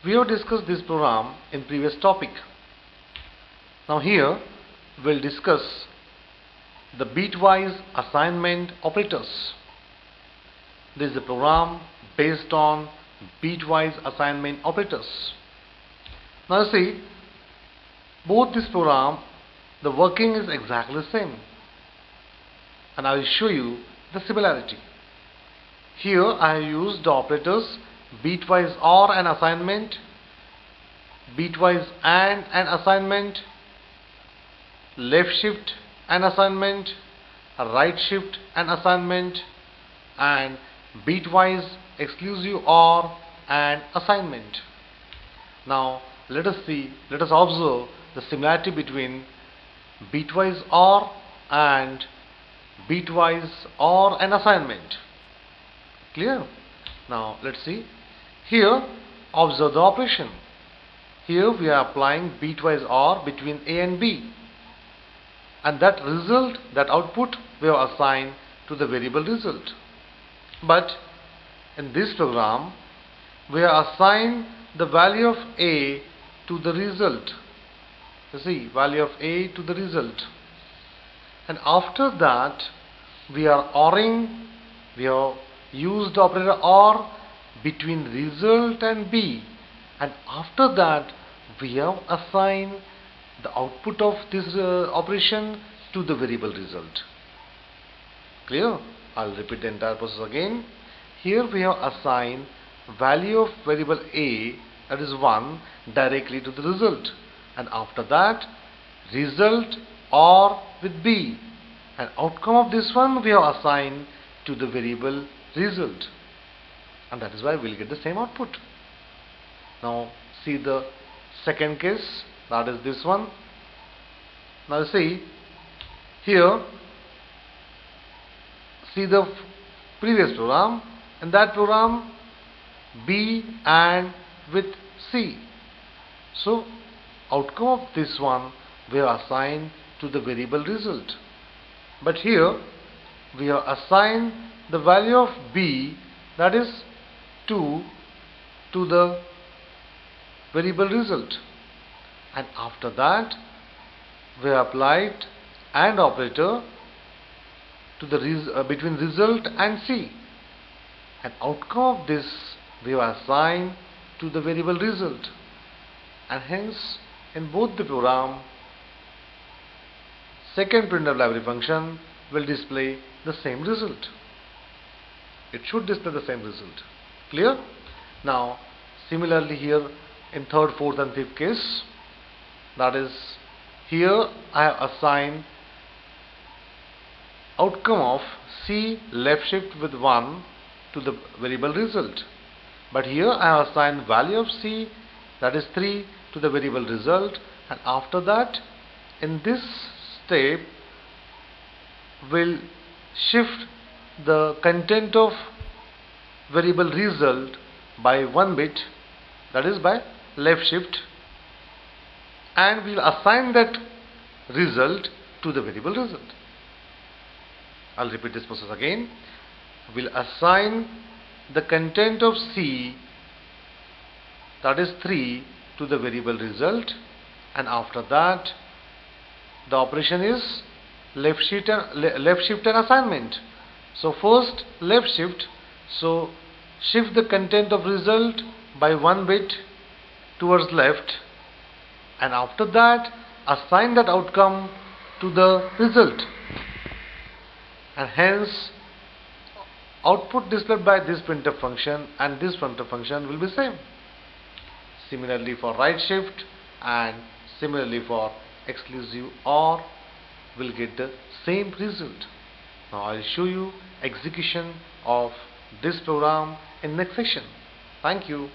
We have discussed this program in previous topic. Now here we'll discuss the bitwise assignment operators. This is a program based on bitwise assignment operators. Now you see, both this program, the working is exactly the same, and I will show you the similarity. Here I have used the operators bitwise OR and assignment, bitwise AND and assignment, left shift and assignment, right shift and assignment, and bitwise exclusive OR and assignment. Now let us observe the similarity between bitwise OR and bitwise OR and assignment. Clear? Now let's see. Here observe the operation. Here we are applying bitwise OR between A and B, and that result, that output, we have assigned to the variable result. But in this program we are assigned the value of A to the result. You see, value of A to the result, and after that we are ORing. We have used the operator OR between result and B, and after that we have assigned the output of this operation to the variable result. Clear? I'll repeat the entire process again. Here we have assigned value of variable A, that is 1, directly to the result, and after that result OR with B, and outcome of this one we have assigned to the variable result, and that is why we'll get the same output. Now see the second case, that is this one. Now see here, see the previous program. In that program B and with C, so outcome of this one we have assigned to the variable result, but here we have assigned the value of B, that is 2, to the variable result, and after that we have applied AND operator to the between result and C, and outcome of this we have assigned to the variable result, and hence in both the program second printf library function will display the same result. It should display the same result. Clear? Now similarly here in third, fourth and fifth case, that is, here I have assigned outcome of C left shift with 1 to the variable result, but here I have assigned value of C, that is 3, to the variable result, and after that in this step will shift the content of variable result by 1 bit, that is by left shift, and we will assign that result to the variable result. I'll repeat this process again. We'll assign the content of C, that is 3, to the variable result, and after that the operation is left shift and assignment. So first left shift, so shift the content of result by 1 bit towards left, and after that assign that outcome to the result, and hence output displayed by this printf function and this printf function will be same. Similarly for right shift and similarly for exclusive OR, will get the same result. Now I will show you execution of this program in next session. Thank you.